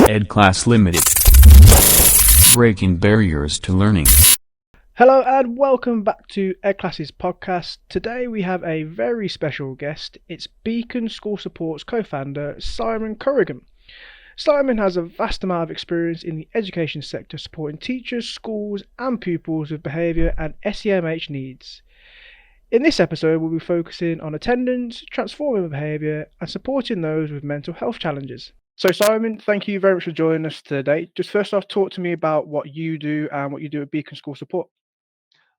EDClass Limited. Breaking barriers to learning. Hello and welcome back to EDClass's podcast. Today we have a very special guest. It's Beacon School Support's co-founder, Simon Currigan. Simon has a vast amount of experience in the education sector supporting teachers, schools and pupils with behaviour and SEMH needs. In this episode we'll be focusing on attendance, transforming behaviour and supporting those with mental health challenges. So Simon, thank you very much for joining us today. Just first off, talk to me about what you do and what you do at Beacon School Support.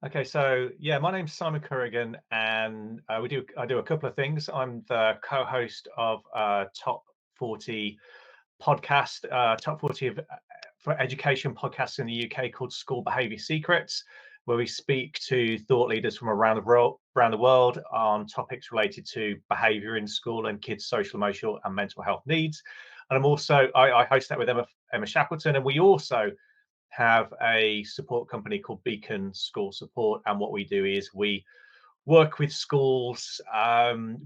Okay, so my name's Simon Currigan, and I do a couple of things. I'm the co-host of Top 40 podcast, Top 40 for education podcasts in the UK called School Behaviour Secrets, where we speak to thought leaders from around the world on topics related to behaviour in school and kids' social, emotional, and mental health needs. And I host that with Emma Shackleton, and we also have a support company called Beacon School Support, and what we do is we work with schools.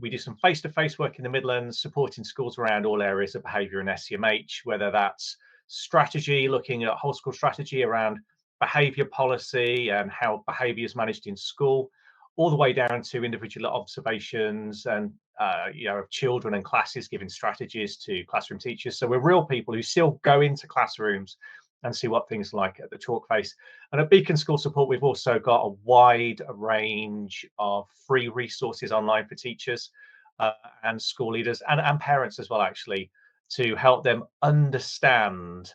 We do some face-to-face work in the Midlands, supporting schools around all areas of behaviour and SEMH, whether that's strategy, looking at whole school strategy around behaviour policy and how behaviour is managed in school, all the way down to individual observations and of children and classes, giving strategies to classroom teachers. So we're real people who still go into classrooms and see what things like at the talk face. And at Beacon School Support, we've also got a wide range of free resources online for teachers and school leaders and parents as well, actually, to help them understand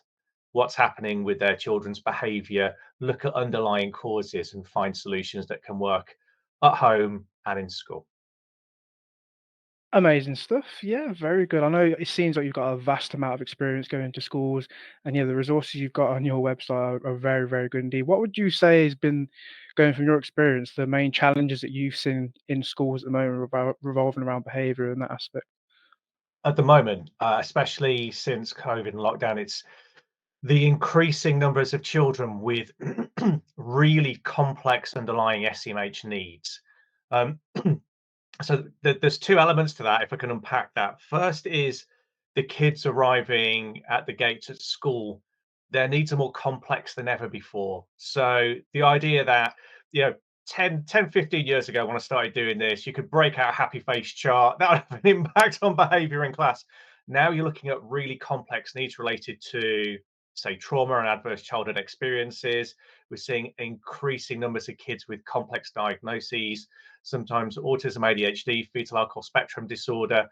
what's happening with their children's behaviour, look at underlying causes and find solutions that can work at home and in school. Amazing stuff. Yeah, very good. I know it seems like you've got a vast amount of experience going to schools, and the resources you've got on your website are very, very good indeed. What would you say has been, going from your experience, the main challenges that you've seen in schools at the moment revolving around behaviour and that aspect? At the moment, especially since COVID and lockdown, it's the increasing numbers of children with really complex underlying SEMH needs. Um, so there's two elements to that, if I can unpack that. First is the kids arriving at the gates at school. Their needs are more complex than ever before. So the idea that, 15 years ago when I started doing this, you could break out a happy face chart, that would have an impact on behavior in class. Now you're looking at really complex needs related to, say, trauma and adverse childhood experiences. We're seeing increasing numbers of kids with complex diagnoses, sometimes autism, ADHD, fetal alcohol spectrum disorder,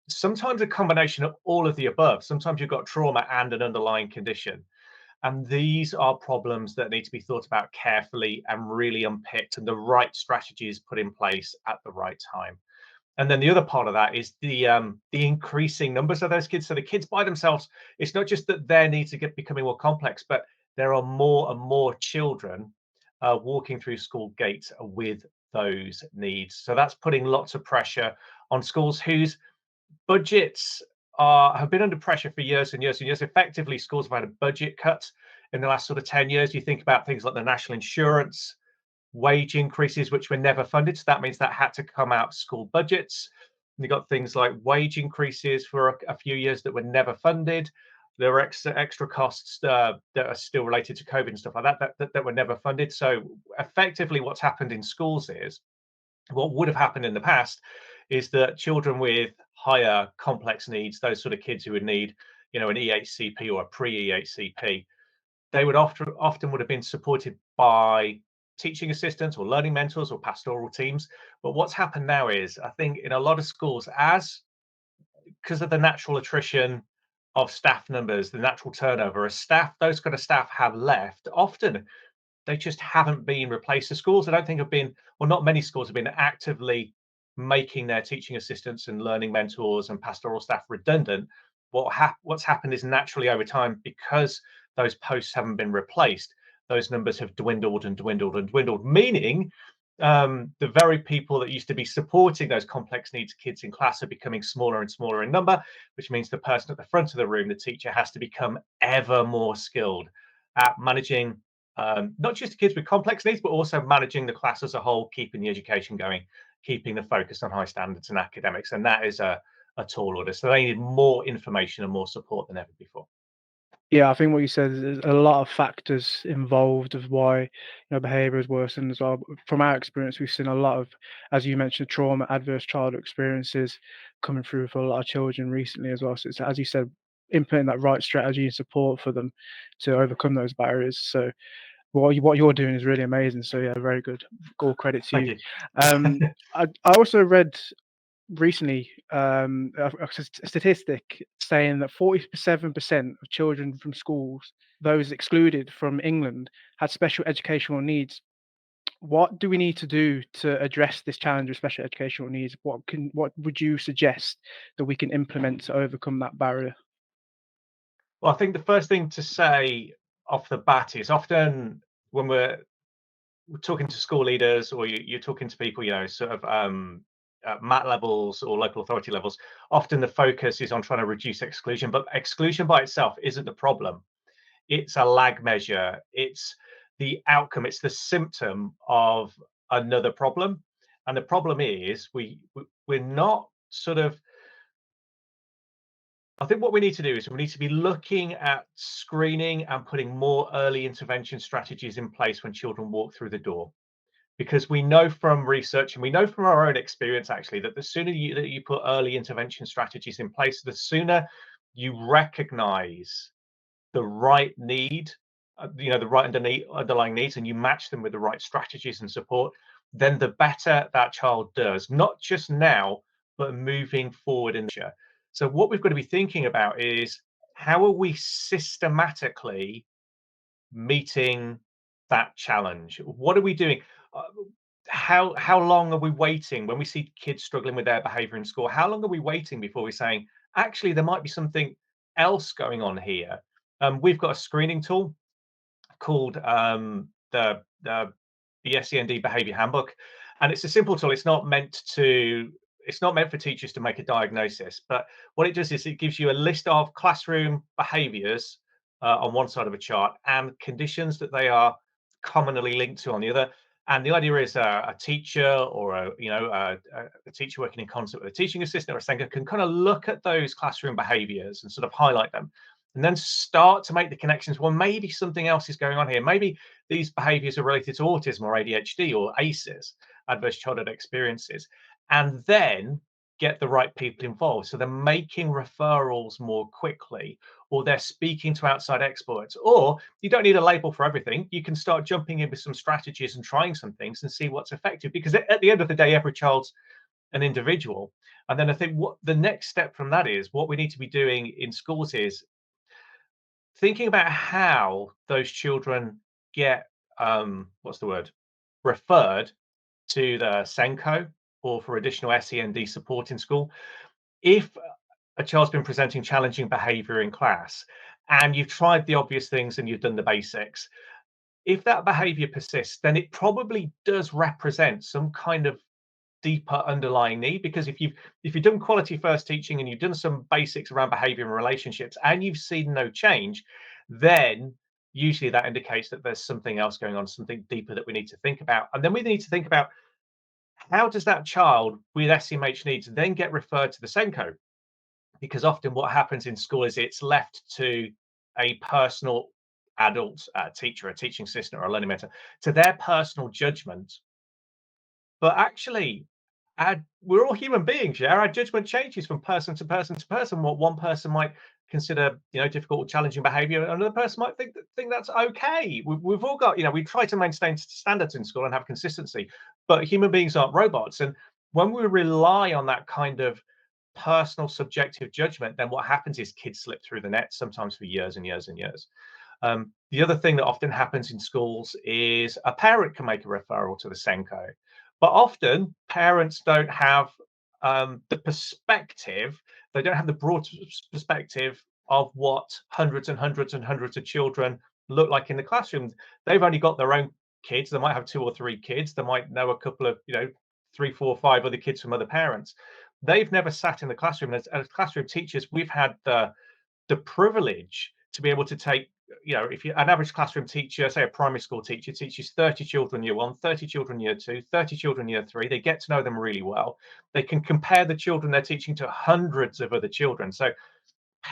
sometimes a combination of all of the above. Sometimes you've got trauma and an underlying condition. And these are problems that need to be thought about carefully and really unpicked, and the right strategies put in place at the right time. And then the other part of that is the increasing numbers of those kids. So the kids by themselves, it's not just that their needs are becoming more complex, but there are more and more children walking through school gates with those needs. So that's putting lots of pressure on schools whose budgets have been under pressure for years and years and years. Effectively, schools have had a budget cut in the last sort of 10 years. You think about things like the national insurance, wage increases, which were never funded. So that means that had to come out of school budgets. And you got things like wage increases for a few years that were never funded. There were extra costs that are still related to COVID and stuff like that were never funded. So effectively, what's happened in schools is, what would have happened in the past is that children with higher complex needs, those sort of kids who would need, an EHCP or a pre-EHCP, they would often would have been supported by teaching assistants or learning mentors or pastoral teams. But what's happened now is, I think in a lot of schools, because of the natural attrition of staff numbers, the natural turnover of staff, those kind of staff have left. Often they just haven't been replaced. The schools, I don't think, have been, well, not many schools have been actively making their teaching assistants and learning mentors and pastoral staff redundant. What's happened is, naturally over time, because those posts haven't been replaced, those numbers have dwindled and dwindled and dwindled, meaning the very people that used to be supporting those complex needs kids in class are becoming smaller and smaller in number, which means the person at the front of the room, the teacher, has to become ever more skilled at managing not just kids with complex needs, but also managing the class as a whole, keeping the education going, keeping the focus on high standards and academics. And that is a tall order. So they need more information and more support than ever before. Yeah, I think what you said is there's a lot of factors involved of why behaviour is worsened as well. From our experience, we've seen a lot of, as you mentioned, trauma, adverse childhood experiences coming through for a lot of children recently as well. So it's, as you said, implementing that right strategy and support for them to overcome those barriers. So what you're doing is really amazing. So yeah, very good. All credit to Thank you. you. I also read recently a statistic saying that 47% of children from schools, those excluded from England, had special educational needs. What do we need to do to address this challenge of special educational needs? What would you suggest that we can implement to overcome that barrier? Well, I think the first thing to say off the bat is often when we're talking to school leaders or you're talking to people, sort of at MAT levels or local authority levels, often the focus is on trying to reduce exclusion, but exclusion by itself isn't the problem. It's a lag measure. It's the outcome. It's the symptom of another problem. And the problem is we're not sort of I think what we need to do is we need to be looking at screening and putting more early intervention strategies in place when children walk through the door. Because we know from research and we know from our own experience actually that the sooner that you put early intervention strategies in place, the sooner you recognize the right need, the right underlying needs, and you match them with the right strategies and support, then the better that child does, not just now, but moving forward in the future. So what we've got to be thinking about is how are we systematically meeting that challenge? What are we doing? Uh, how long are we waiting when we see kids struggling with their behavior in school? How long are we waiting before we're saying, actually, there might be something else going on here? We've got a screening tool called the SEND Behaviour Handbook, and it's a simple tool. It's not meant for teachers to make a diagnosis, but what it does is it gives you a list of classroom behaviours on one side of a chart and conditions that they are commonly linked to on the other. And the idea is a teacher or a teacher working in concert with a teaching assistant or a SENCO can kind of look at those classroom behaviours and sort of highlight them, and then start to make the connections. Well, maybe something else is going on here. Maybe these behaviors are related to autism or ADHD or ACEs, adverse childhood experiences, and then get the right people involved. So they're making referrals more quickly, or they're speaking to outside experts, or you don't need a label for everything. You can start jumping in with some strategies and trying some things and see what's effective, because at the end of the day, every child's an individual. And then I think what the next step from that is, what we need to be doing in schools is thinking about how those children get what's the word, referred to the SENCO or for additional SEND support in school. If a child's been presenting challenging behavior in class and you've tried the obvious things and you've done the basics, if that behavior persists, then it probably does represent some kind of deeper underlying need. Because if you've done quality first teaching and you've done some basics around behavior and relationships and you've seen no change, then usually that indicates that there's something else going on, something deeper that we need to think about. And then we need to think about, how does that child with SMH needs then get referred to the SENCO? Because often what happens in school is it's left to a personal adult teacher, a teaching assistant, or a learning mentor, to their personal judgment. But actually, we're all human beings, yeah? Our judgment changes from person to person to person. What one person might consider, difficult or challenging behavior, another person might think that's okay. We've all got, we try to maintain standards in school and have consistency, but human beings aren't robots. And when we rely on that kind of personal subjective judgment, then what happens is kids slip through the net, sometimes for years and years and years. The other thing that often happens in schools is a parent can make a referral to the SENCO, but often parents don't have the perspective, they don't have the broad perspective of what hundreds and hundreds and hundreds of children look like in the classroom. They've only got their own kids. They might have two or three kids. They might know a couple of, three, four, five other kids from other parents. They've never sat in the classroom. As classroom teachers, we've had the privilege to be able to take, if you're an average classroom teacher, say a primary school teacher, teaches 30 children year one, 30 children year two, 30 children year three, they get to know them really well. They can compare the children they're teaching to hundreds of other children. So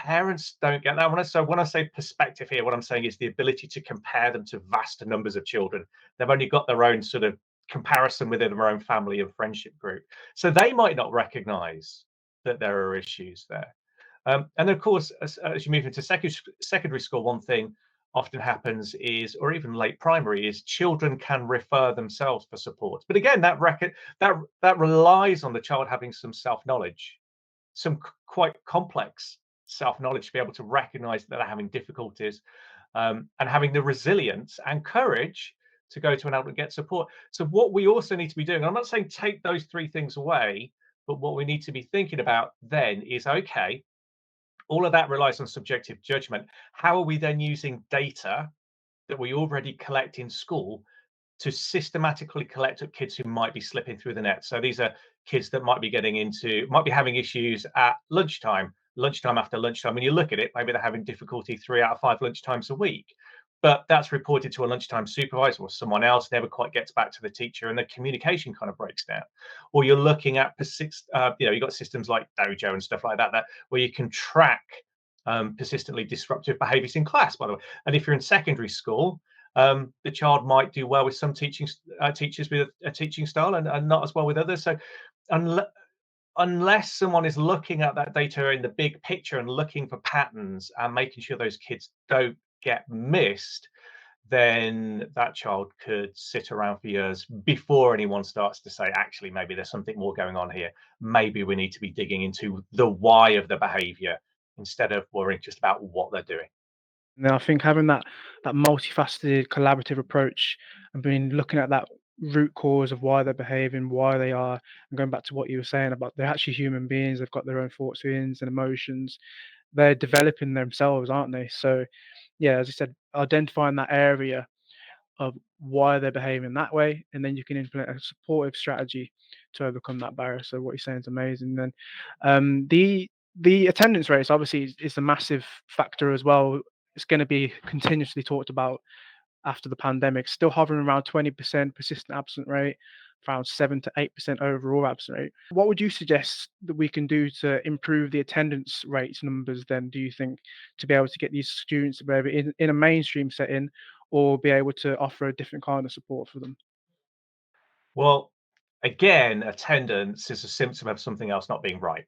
parents don't get that. When I say perspective here, what I'm saying is the ability to compare them to vast numbers of children. They've only got their own sort of comparison within their own family and friendship group. So they might not recognize that there are issues there. And of course, as you move into secondary school, one thing often happens is, or even late primary, is children can refer themselves for support. But again, that relies on the child having some self-knowledge, some quite complex self-knowledge to be able to recognize that they're having difficulties, and having the resilience and courage to go to an adult and get support. So what we also need to be doing, I'm not saying take those three things away, but what we need to be thinking about then is, okay, all of that relies on subjective judgment. How are we then using data that we already collect in school to systematically collect up kids who might be slipping through the net? So these are kids that might be having issues at lunchtime after lunchtime. When you look at it, maybe they're having difficulty 3 out of 5 lunchtimes a week. But that's reported to a lunchtime supervisor or someone else, never quite gets back to the teacher, and the communication kind of breaks down. Or you're looking at you've got systems like Dojo and stuff like that, where you can track persistently disruptive behaviors in class, by the way. And if you're in secondary school, the child might do well with some teachers with a teaching style, and not as well with others. So unless someone is looking at that data in the big picture and looking for patterns and making sure those kids don't get missed, then that child could sit around for years before anyone starts to say, actually, maybe there's something more going on here. Maybe we need to be digging into the why of the behavior instead of worrying just about what they're doing. And then I think having that multifaceted collaborative approach and being looking at that root cause of why they're behaving, why they are, and going back to what you were saying about they're actually human beings, they've got their own thoughts, feelings, and emotions. They're developing themselves, aren't they? So, yeah, as I said, identifying that area of why they're behaving that way, and then you can implement a supportive strategy to overcome that barrier. So what you're saying is amazing. Then the attendance rates obviously is a massive factor as well. It's going to be continuously talked about after the pandemic, still hovering around 20% persistent absent rate, around 7 to 8% overall absent rate. What would you suggest that we can do to improve the attendance rates numbers then, do you think, to be able to get these students to be able in a mainstream setting or be able to offer a different kind of support for them? Well, again, attendance is a symptom of something else not being right.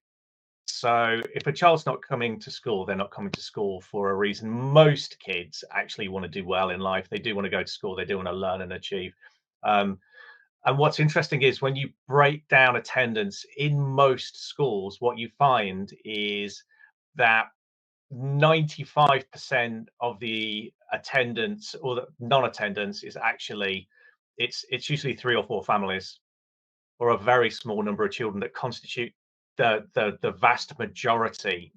So if a child's not coming to school, they're not coming to school for a reason. Most kids actually want to do well in life. They do want to go to school. They do want to learn and achieve. Um, and what's interesting is when you break down attendance in most schools, what you find is that 95% of the attendance or the non-attendance is actually it's usually 3 or 4 families or a very small number of children that constitute the vast majority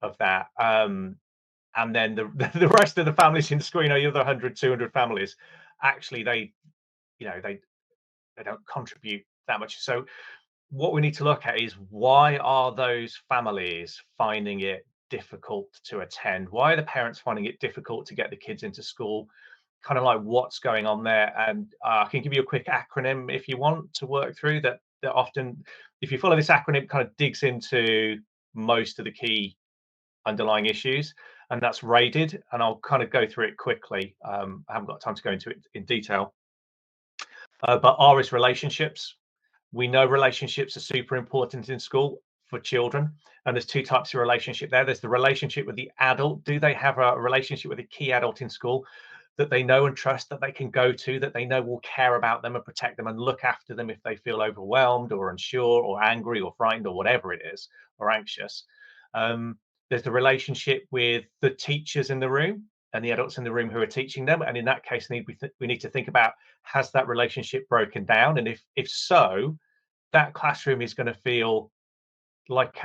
of that. And then the rest of the families in the school, the other 100, 200 families, actually they don't contribute that much. So what we need to look at is, why are those families finding it difficult to attend? Why are the parents finding it difficult to get the kids into school? Kind of like what's going on there. And I can give you a quick acronym if you want to work through that. That often, if you follow this acronym, kind of digs into most of the key underlying issues, and that's RAIDed. And I'll kind of go through it quickly. I haven't got time to go into it in detail. But R is relationships. We know relationships are super important in school for children, and there's 2 types of relationship there. There's the relationship with the adult. Do they have a relationship with a key adult in school that they know and trust, that they can go to, that they know will care about them and protect them and look after them if they feel overwhelmed or unsure or angry or frightened or whatever it is, or anxious? There's the relationship with the teachers in the room and the adults in the room who are teaching them, and in that case we need to think about, has that relationship broken down? And if so, that classroom is going to feel like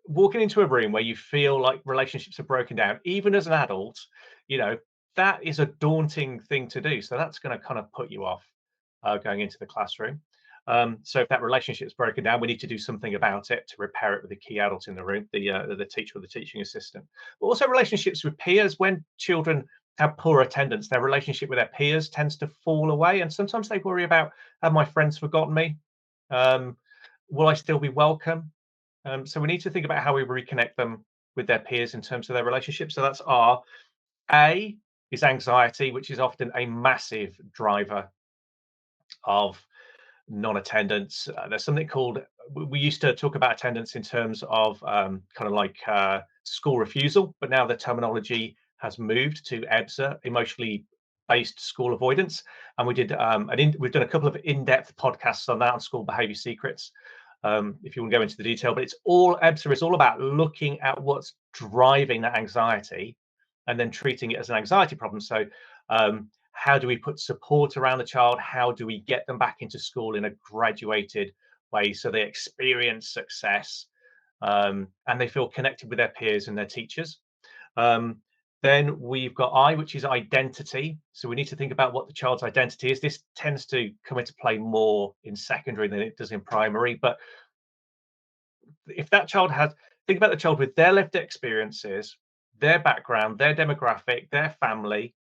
walking into a room where you feel like relationships are broken down, even as an adult, you know, that is a daunting thing to do. So that's going to kind of put you off going into the classroom. So if that relationship is broken down, we need to do something about it to repair it with the key adult in the room, the teacher or the teaching assistant. But also relationships with peers. When children have poor attendance, their relationship with their peers tends to fall away, and sometimes they worry about, have my friends forgotten me? Will I still be welcome? So we need to think about how we reconnect them with their peers in terms of their relationships. So that's R. A is anxiety, which is often a massive driver of non-attendance. There's something called, we used to talk about attendance in terms of kind of like school refusal, but now the terminology has moved to EBSA, emotionally based school avoidance. And we did we've done a couple of in-depth podcasts on that on school behavior secrets. If you want to go into the detail, but it's all EBSA is all about looking at what's driving that anxiety and then treating it as an anxiety problem. So how do we put support around the child? How do we get them back into school in a graduated way so they experience success and they feel connected with their peers and their teachers? Um, then we've got I, which is identity. So we need to think about what the child's identity is. This tends to come into play more in secondary than it does in primary. But if that child has, think about the child with their lived experiences, their background, their demographic, their family,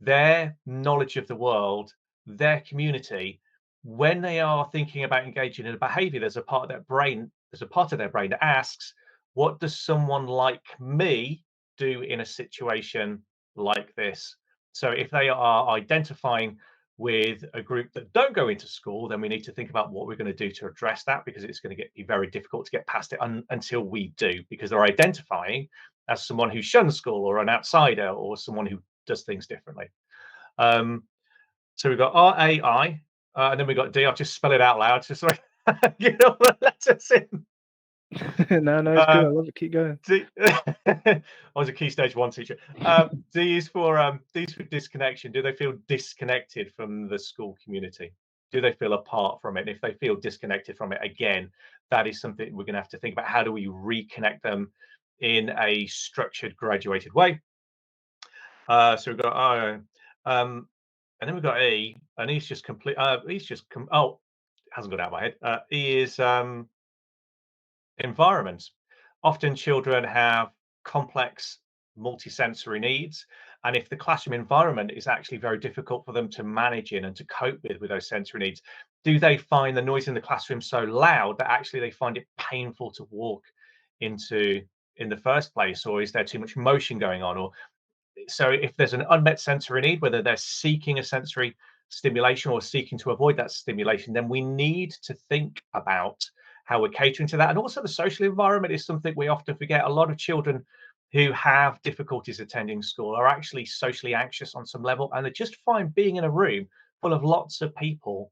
their knowledge of the world, their community, when they are thinking about engaging in a behavior, there's a part of their brain that asks, what does someone like me do in a situation like this? So if they are identifying with a group that don't go into school, then we need to think about what we're going to do to address that, because it's going to be very difficult to get past it until we do, because they're identifying as someone who shuns school or an outsider or someone who does things differently. Um, so we've got RAI, and then we've got D. I'll just spell it out loud, just so I get all the letters in. No, it's good. I Um, love it. Keep going. D, I was a key stage one teacher. D is for disconnection. Do they feel disconnected from the school community? Do they feel apart from it? And if they feel disconnected from it, again, that is something we're going to have to think about. How do we reconnect them in a structured, graduated way? So we've got um, and then we've got E, and he's just complete. Hasn't got out of my head. E is environment. Often children have complex multisensory needs, and if the classroom environment is actually very difficult for them to manage in and to cope with those sensory needs, do they find the noise in the classroom so loud that actually they find it painful to walk into in the first place, or is there too much motion going on? Or so if there's an unmet sensory need, whether they're seeking a sensory stimulation or seeking to avoid that stimulation, then we need to think about how we're catering to that. And also the social environment is something we often forget. A lot of children who have difficulties attending school are actually socially anxious on some level, and they just find being in a room full of lots of people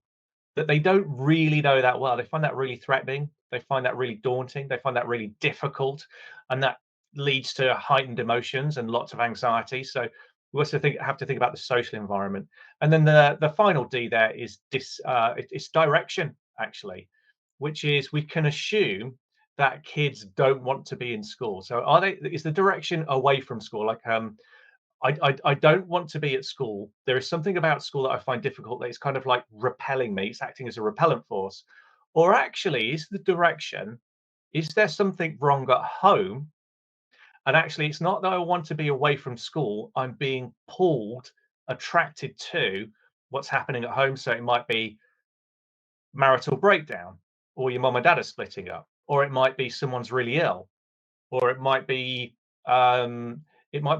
that they don't really know that well. They find that really threatening. They find that really daunting. They find that really difficult, and that leads to heightened emotions and lots of anxiety. So we also have to think about the social environment. And then the final D there is it's direction, actually, which is we can assume that kids don't want to be in school. So is the direction away from school? Like I don't want to be at school. There is something about school that I find difficult, that it's kind of like repelling me. It's acting as a repellent force. Or actually, is there something wrong at home? And actually, it's not that I want to be away from school. I'm being pulled, attracted to what's happening at home. So it might be marital breakdown, or your mom and dad are splitting up, or it might be someone's really ill, or um, it might be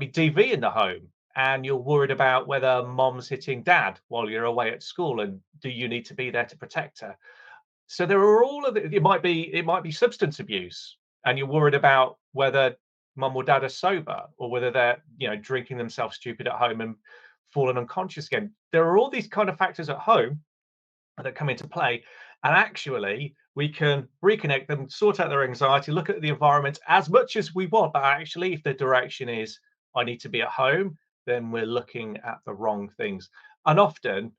DV in the home, and you're worried about whether mom's hitting dad while you're away at school, and do you need to be there to protect her? So there are all of it. It might be substance abuse, and you're worried about whether mum or dad are sober, or whether they're drinking themselves stupid at home and falling unconscious again. There are all these kind of factors at home that come into play, and actually we can reconnect them, sort out their anxiety, look at the environment as much as we want. But actually, if the direction is I need to be at home, then we're looking at the wrong things. And often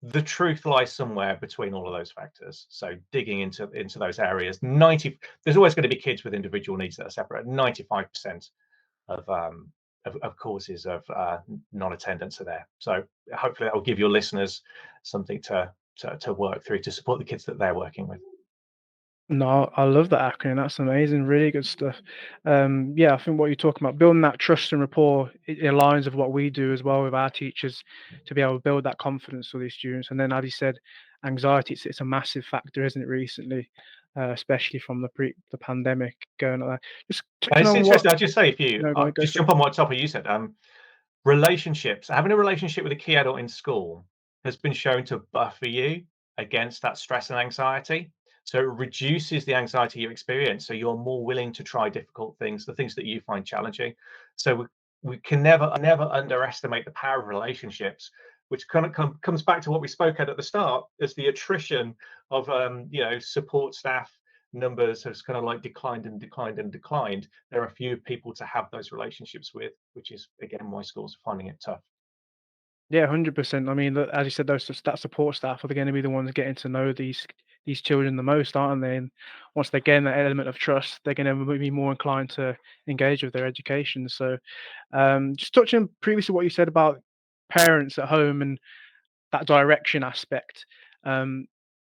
the truth lies somewhere between all of those factors. So digging into those areas, there's always going to be kids with individual needs that are separate. 95% of causes of non-attendance are there. So hopefully that will give your listeners something to work through to support the kids that they're working with. No, I love that acronym. That's amazing. Really good stuff. Yeah, I think what you're talking about, building that trust and rapport, it aligns with what we do as well with our teachers to be able to build that confidence for these students. And then, as you said, anxiety, it's a massive factor, isn't it, recently, especially from the pandemic going on. Just touching It's on what, interesting. I'll just say, if you no, go just for it. jump on what topic you said, relationships, having a relationship with a key adult in school has been shown to buffer you against that stress and anxiety. So it reduces the anxiety you experience. So you're more willing to try difficult things, the things that you find challenging. So we can never underestimate the power of relationships, which kind of comes back to what we spoke at the start, as the attrition of support staff numbers has kind of like declined and declined and declined. There are few people to have those relationships with, which is again why schools are finding it tough. Yeah, 100%. I mean, as you said, that support staff are going to be the ones getting to know these children the most, aren't they? And once they gain that element of trust, they're going to be more inclined to engage with their education. So, just touching previously what you said about parents at home and that direction aspect. Um,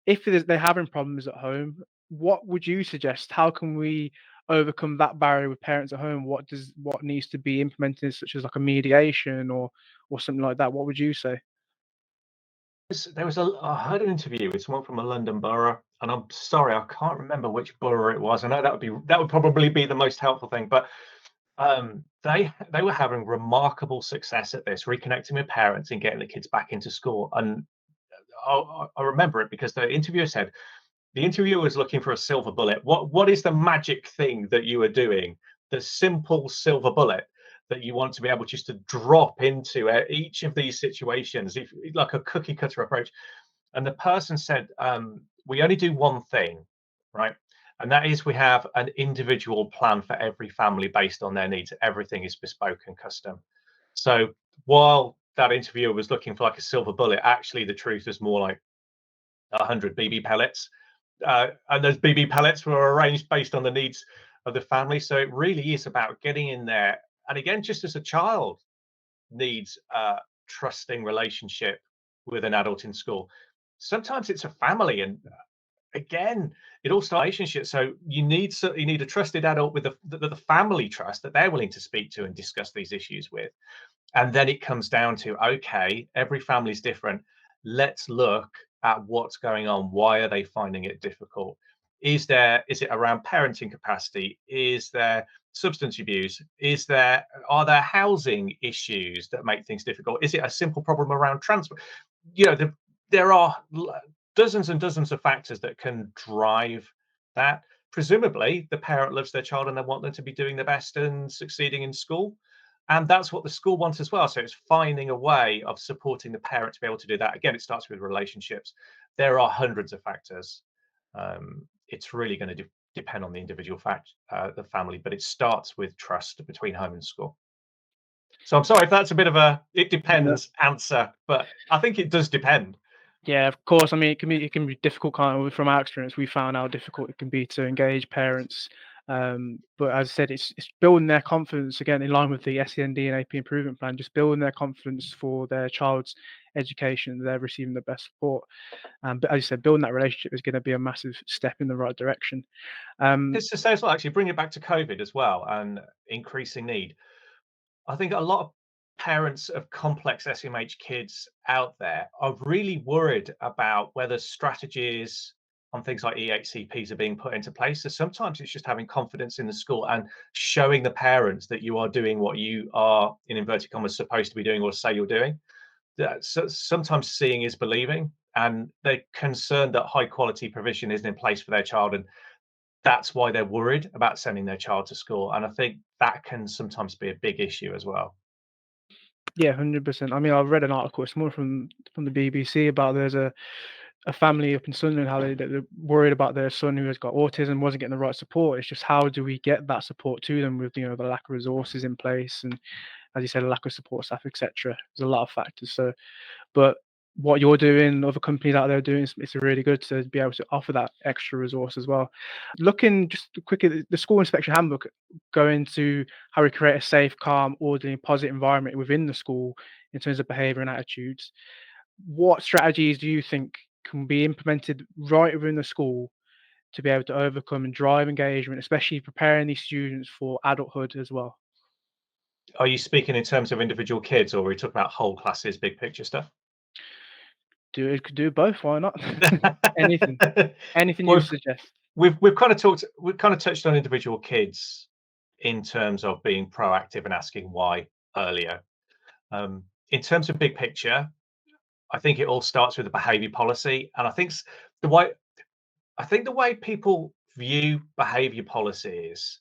if they're having problems at home, what would you suggest? How can we overcome that barrier with parents at home? What needs to be implemented, such as like a mediation or something like that? What would you say? There was I heard an interview with someone from a London borough, and I'm sorry, I can't remember which borough it was. I know that would probably be the most helpful thing, but they were having remarkable success at this, reconnecting with parents and getting the kids back into school. And I remember it because the interviewer was looking for a silver bullet. What is the magic thing that you are doing? The simple silver bullet that you want to be able just to drop into each of these situations, if, like a cookie cutter approach. And the person said, we only do one thing, right? And that is we have an individual plan for every family based on their needs. Everything is bespoke and custom. So while that interviewer was looking for like a silver bullet, actually the truth is more like 100 BB pellets. And those BB pellets were arranged based on the needs of the family. So it really is about getting in there. And again, just as a child needs a trusting relationship with an adult in school, sometimes it's a family. And again, it all starts relationship. So you need a trusted adult with the family trust that they're willing to speak to and discuss these issues with. And then it comes down to, okay, every family's different. Let's look at what's going on. Why are they finding it difficult? Is it around parenting capacity? Is there substance abuse? Are there housing issues that make things difficult? Is it a simple problem around transport? You know, there are dozens and dozens of factors that can drive that. Presumably, the parent loves their child and they want them to be doing their best and succeeding in school, and that's what the school wants as well. So it's finding a way of supporting the parent to be able to do that. Again, it starts with relationships. There are hundreds of factors. It's really going to depend on the individual the family, but it starts with trust between home and school. So I'm sorry if that's a bit of a it No. depends answer, but I think it does depend. Yeah, of course. I mean, it can be difficult. Kind of from our experience, we found how difficult it can be to engage parents. But as I said, it's building their confidence again in line with the SEND and AP improvement plan. Just building their confidence for their child's education. They're receiving the best support. But as you said, building that relationship is going to be a massive step in the right direction. Um, It's to say as well, actually, bring it back to COVID as well and increasing need. I think a lot of parents of complex SMH kids out there are really worried about whether strategies on things like EHCPs are being put into place. So sometimes it's just having confidence in the school and showing the parents that you are doing what you are, in inverted commas, supposed to be doing or say you're doing. So sometimes seeing is believing, and they're concerned that high quality provision isn't in place for their child, and that's why they're worried about sending their child to school. And I think that can sometimes be a big issue as well. yeah, 100%. I mean, I've read an article. It's more from the BBC about there's a family up in Sunderland, how they're worried about their son who has got autism, wasn't getting the right support. It's just how do we get that support to them with the lack of resources in place and, as you said, a lack of support staff, etc. There's a lot of factors. So, but what you're doing, other companies out there doing, it's really good to be able to offer that extra resource as well. Looking just quickly, the school inspection handbook, going to how we create a safe, calm, orderly, and positive environment within the school in terms of behaviour and attitudes. What strategies do you think can be implemented right within the school to be able to overcome and drive engagement, especially preparing these students for adulthood as well? Are you speaking in terms of individual kids, or are we talking about whole classes, big picture stuff? Could do both, why not? Anything. Anything you Well, suggest. we've kind of touched on individual kids in terms of being proactive and asking why earlier. In terms of big picture, I think it all starts with the behaviour policy, and the way the way people view behaviour policies,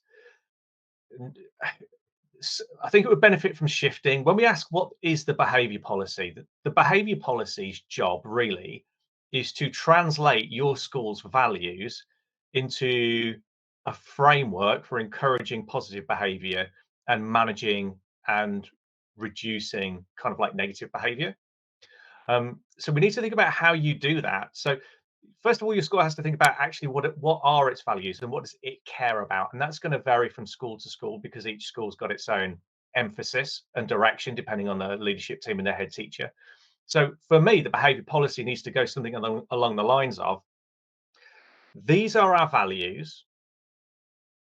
I think it would benefit from shifting. When we ask what is the behaviour policy, the behaviour policy's job really is to translate your school's values into a framework for encouraging positive behaviour and managing and reducing kind of like negative behaviour. So we need to think about how you do that. So first of all, your school has to think about actually what are its values and what does it care about, and that's going to vary from school to school because each school's got its own emphasis and direction depending on the leadership team and their head teacher. So for me, the behaviour policy needs to go something along the lines of: these are our values.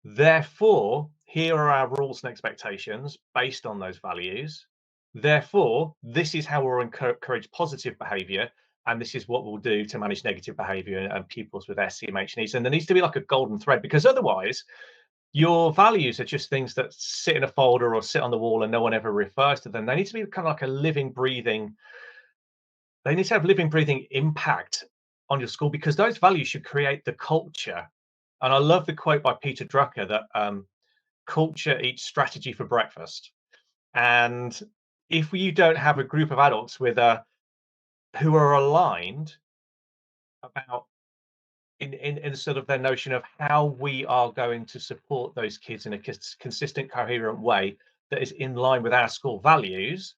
Therefore, here are our rules and expectations based on those values. Therefore, this is how we'll encourage positive behaviour, and this is what we'll do to manage negative behaviour and pupils with SEMH needs. And there needs to be like a golden thread, because otherwise, your values are just things that sit in a folder or sit on the wall and no one ever refers to them. They need to be kind of like a living, breathing. They need to have living, breathing impact on your school, because those values should create the culture. And I love the quote by Peter Drucker that culture eats strategy for breakfast. And if you don't have a group of adults who are aligned about in sort of their notion of how we are going to support those kids in a consistent, coherent way that is in line with our school values,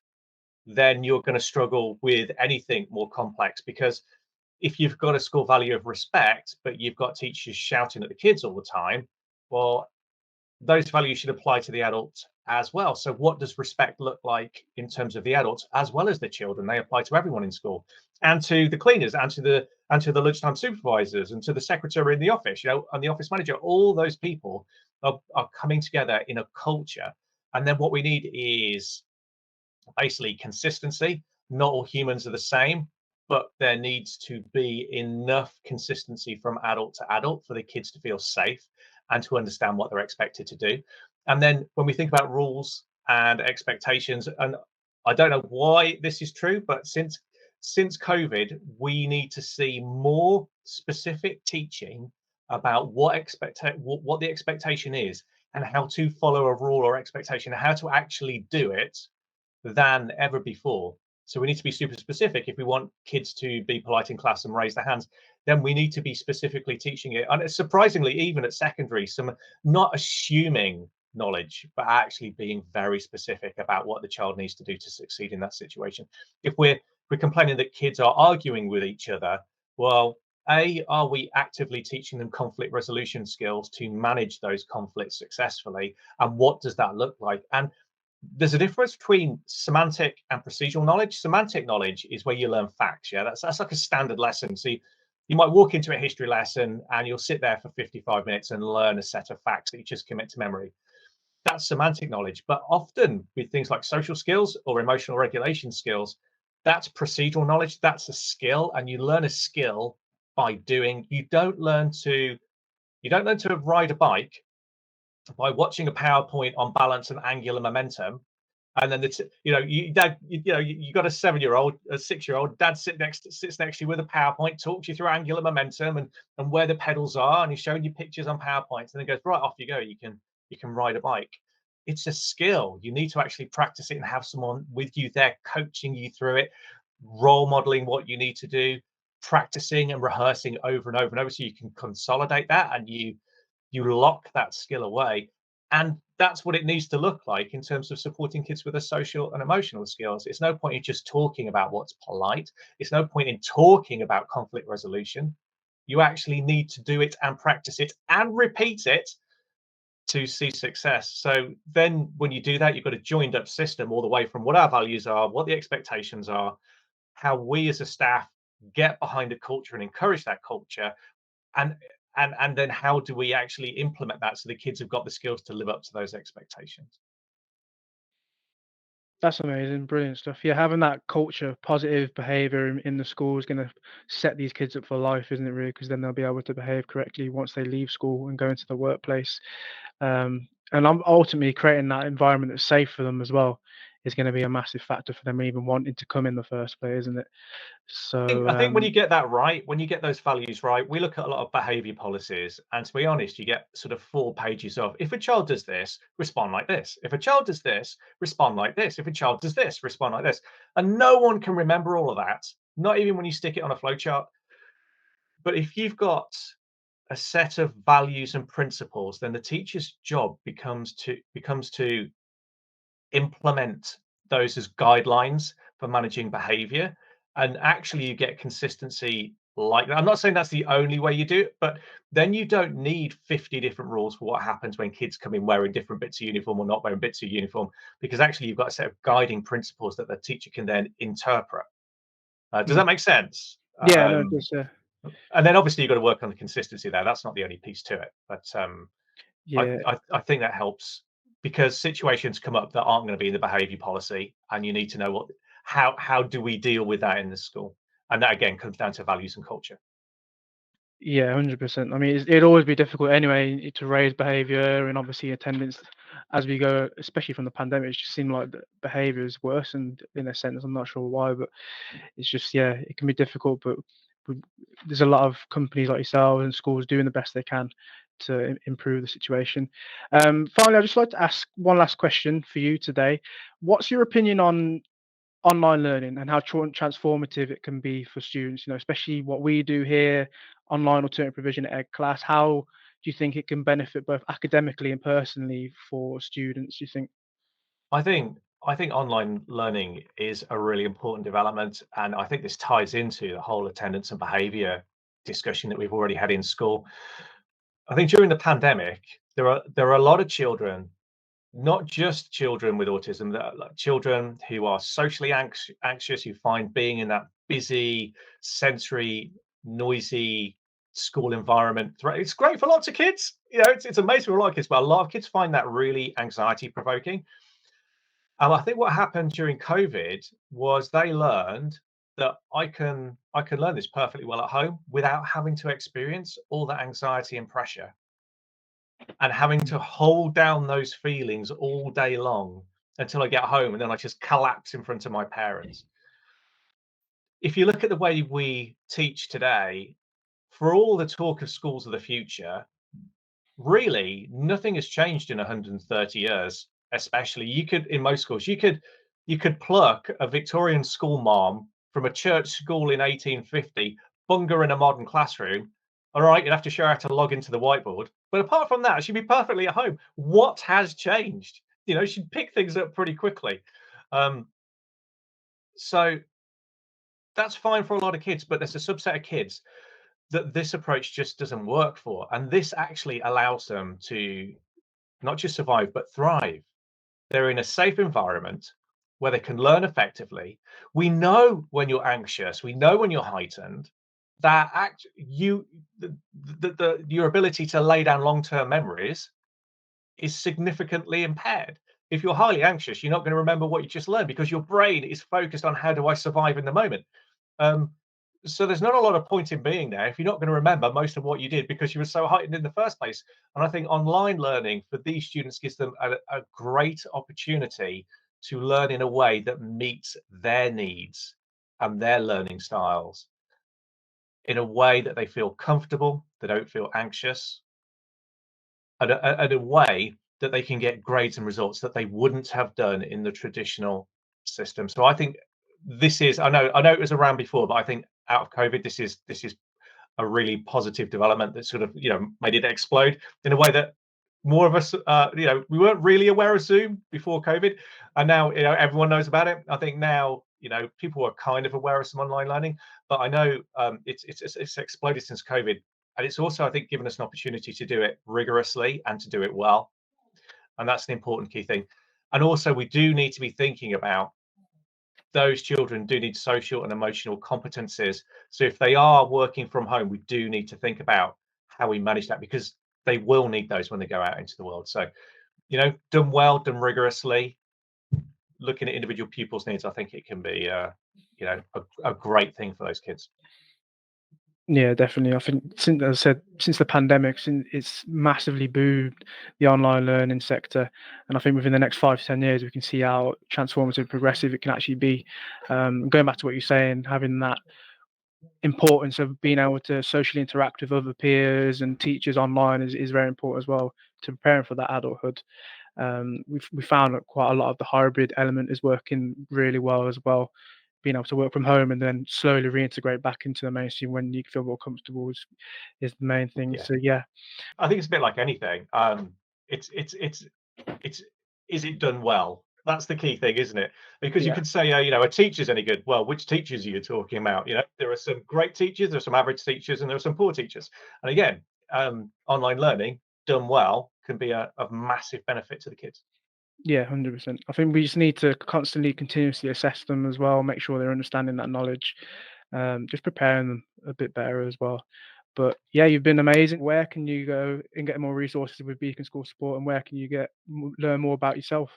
then you're going to struggle with anything more complex. Because if you've got a school value of respect, but you've got teachers shouting at the kids all the time, well, those values should apply to the adults as well. So what does respect look like in terms of the adults as well as the children? They apply to everyone in school, and to the cleaners, and to the lunchtime supervisors, and to the secretary in the office, and the office manager. All those people are coming together in a culture. And then what we need is basically consistency. Not all humans are the same, but there needs to be enough consistency from adult to adult for the kids to feel safe and to understand what they're expected to do. And then when we think about rules and expectations, and I don't know why this is true, but since COVID, we need to see more specific teaching about what the expectation is, and how to follow a rule or expectation, and how to actually do it than ever before. So we need to be super specific. If we want kids to be polite in class and raise their hands, then we need to be specifically teaching it. And surprisingly, even at secondary, some not assuming knowledge, but actually being very specific about what the child needs to do to succeed in that situation. If we're complaining that kids are arguing with each other, well, are we actively teaching them conflict resolution skills to manage those conflicts successfully? And what does that look like? And there's a difference between semantic and procedural knowledge. Semantic knowledge is where you learn facts. Yeah, that's like a standard lesson. So you might walk into a history lesson and you'll sit there for 55 minutes and learn a set of facts that you just commit to memory. That's semantic knowledge. But often with things like social skills or emotional regulation skills, that's procedural knowledge. That's a skill, and you learn a skill by doing. You don't learn to ride a bike by watching a PowerPoint on balance and angular momentum. And then you got a 7-year-old, a 6-year-old, dad sits next to you with a PowerPoint, talks you through angular momentum and where the pedals are, and he's showing you pictures on PowerPoints, and then goes, right, off you go. You can ride a bike. It's a skill. You need to actually practice it and have someone with you there coaching you through it, role modeling what you need to do, practicing and rehearsing over and over and over, so you can consolidate that and you lock that skill away. And that's what it needs to look like in terms of supporting kids with their social and emotional skills. It's no point in just talking about what's polite. It's no point in talking about conflict resolution. You actually need to do it and practice it and repeat it to see success. So then when you do that, you've got a joined up system all the way from what our values are, what the expectations are, how we as a staff get behind a culture and encourage that culture, and and then how do we actually implement that so the kids have got the skills to live up to those expectations? That's amazing, brilliant stuff. Yeah, having that culture, positive behaviour in the school is going to set these kids up for life, isn't it? Really, because then they'll be able to behave correctly once they leave school and go into the workplace. And I'm ultimately creating that environment that's safe for them as well is going to be a massive factor for them even wanting to come in the first place, isn't it? So I think when you get that right, when you get those values right, we look at a lot of behavior policies, and to be honest, you get sort of 4 pages of, if a child does this, respond like this. If a child does this, respond like this. If a child does this, respond like this. And no one can remember all of that, not even when you stick it on a flowchart. But if you've got a set of values and principles, then the teacher's job becomes to implement those as guidelines for managing behavior. And actually, you get consistency like that. I'm not saying that's the only way you do it, but then you don't need 50 different rules for what happens when kids come in wearing different bits of uniform or not wearing bits of uniform, because actually, you've got a set of guiding principles that the teacher can then interpret. Does mm, that make sense? yeah, no, just And then obviously, you've got to work on the consistency there. That's not the only piece to it. But yeah, I think that helps because situations come up that aren't going to be in the behaviour policy, and you need to know how do we deal with that in the school, and that again comes down to values and culture. yeah, 100%. I mean, it'd always be difficult anyway to raise behaviour and obviously attendance as we go, especially from the pandemic. It just seemed like the behaviour is worsened in a sense. I'm not sure why, but it's just yeah, it can be difficult. But we, there's a lot of companies like yourselves and schools doing the best they can to improve the situation. Finally, I'd just like to ask one last question for you today. What's your opinion on online learning and how transformative it can be for students, especially what we do here, online alternative provision at EDClass? How do you think it can benefit both academically and personally for students, do you think? I think online learning is a really important development, and I think this ties into the whole attendance and behaviour discussion that we've already had in school. I think during the pandemic, there are a lot of children, not just children with autism, that are like children who are socially anxious, who find being in that busy, sensory, noisy school environment. It's great for lots of kids. It's amazing for a lot of kids, but a lot of kids find that really anxiety provoking. And I think what happened during COVID was they learned that I can learn this perfectly well at home without having to experience all that anxiety and pressure and having Mm. to hold down those feelings all day long until I get home and then I just collapse in front of my parents. If you look at the way we teach today, for all the talk of schools of the future, really nothing has changed in 130 years. Especially, you could in most schools, you could pluck a Victorian school mom from a church school in 1850, bung her in a modern classroom. All right, you'd have to show her how to log into the whiteboard. But apart from that, she'd be perfectly at home. What has changed? She'd pick things up pretty quickly. Um, so that's fine for a lot of kids, but there's a subset of kids that this approach just doesn't work for. And this actually allows them to not just survive, but thrive. They're in a safe environment where they can learn effectively. We know when you're anxious, we know when you're heightened, that your ability to lay down long-term memories is significantly impaired. If you're highly anxious, you're not going to remember what you just learned because your brain is focused on how do I survive in the moment. Um, so there's not a lot of point in being there if you're not going to remember most of what you did because you were so heightened in the first place. And I think online learning for these students gives them a great opportunity to learn in a way that meets their needs and their learning styles in a way that they feel comfortable, they don't feel anxious, and a way that they can get grades and results that they wouldn't have done in the traditional system. So I think this is I know it was around before, but I think out of COVID, this is a really positive development that sort of made it explode in a way that more of us we weren't really aware of Zoom before COVID, and now everyone knows about it. I think now people are kind of aware of some online learning, but I know it's exploded since COVID, and it's also I think given us an opportunity to do it rigorously and to do it well, and that's an important key thing. And also we do need to be thinking about those children do need social and emotional competencies. So if they are working from home, we do need to think about how we manage that, because they will need those when they go out into the world. So, done well, done rigorously, looking at individual pupils' needs, I think it can be, a great thing for those kids. Yeah, definitely. I think since, as I said, since the pandemic, since it's massively boomed the online learning sector, and I think within the next 5 to 10 years, we can see how transformative, progressive it can actually be. Going back to what you're saying, having that importance of being able to socially interact with other peers and teachers online is very important as well to preparing for that adulthood. We found that quite a lot of the hybrid element is working really well as well. Being able to work from home and then slowly reintegrate back into the mainstream when you feel more comfortable is the main thing. Yeah, So yeah, I think it's a bit like anything. It's is it done well? That's the key thing, isn't it? Because you yeah, could say, a teacher's any good. Well, which teachers are you talking about? There are some great teachers, there are some average teachers, and there are some poor teachers. And again, online learning done well can be of massive benefit to the kids. yeah, 100%. I think we just need to constantly, continuously assess them as well, make sure they're understanding that knowledge, just preparing them a bit better as well. But yeah, you've been amazing. Where can you go and get more resources with Beacon School Support, and where can you learn more about yourself?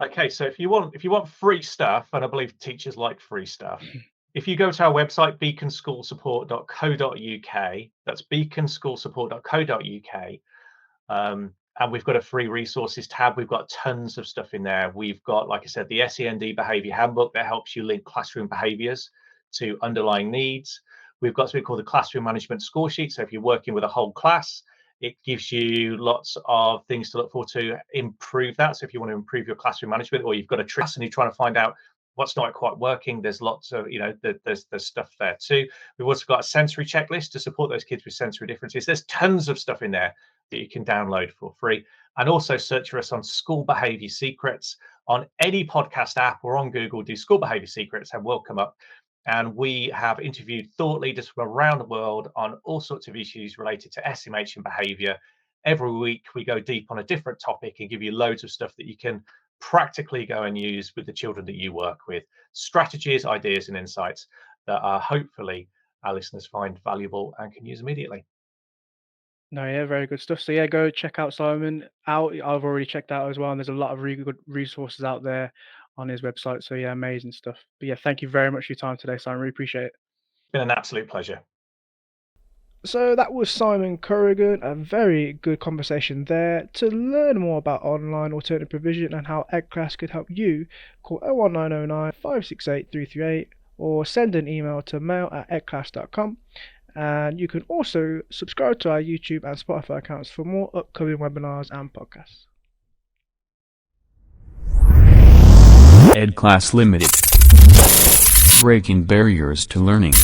Okay, so if you want free stuff, and I believe teachers like free stuff, if you go to our website, beaconschoolsupport.co.uk, that's beaconschoolsupport.co.uk. And we've got a free resources tab. We've got tons of stuff in there. We've got, like I said, the SEND behaviour handbook that helps you link classroom behaviours to underlying needs. We've got something called the classroom management score sheet. So if you're working with a whole class, it gives you lots of things to look for to improve that. So if you want to improve your classroom management, or you've got a class and you're trying to find out what's not quite working, there's lots of, there's stuff there too. We've also got a sensory checklist to support those kids with sensory differences. There's tons of stuff in there that you can download for free. And also search for us on School Behaviour Secrets on any podcast app or on Google. Do School Behaviour Secrets and we'll come up. And we have interviewed thought leaders from around the world on all sorts of issues related to SMH and behaviour. Every week we go deep on a different topic and give you loads of stuff that you can practically go and use with the children that you work with. Strategies, ideas, and insights that are hopefully our listeners find valuable and can use immediately. No, yeah, very good stuff. So yeah, go check out Simon out. I've already checked out as well, and there's a lot of really good resources out there on his website. So yeah, amazing stuff. But yeah, thank you very much for your time today, Simon. Really appreciate it. It's been an absolute pleasure. So that was Simon Currigan, a very good conversation there. To learn more about online alternative provision and how EDClass could help you, call 01909 568 338 or send an email to mail@edclass.com. And you can also subscribe to our YouTube and Spotify accounts for more upcoming webinars and podcasts. EDClass Limited. Breaking barriers to learning.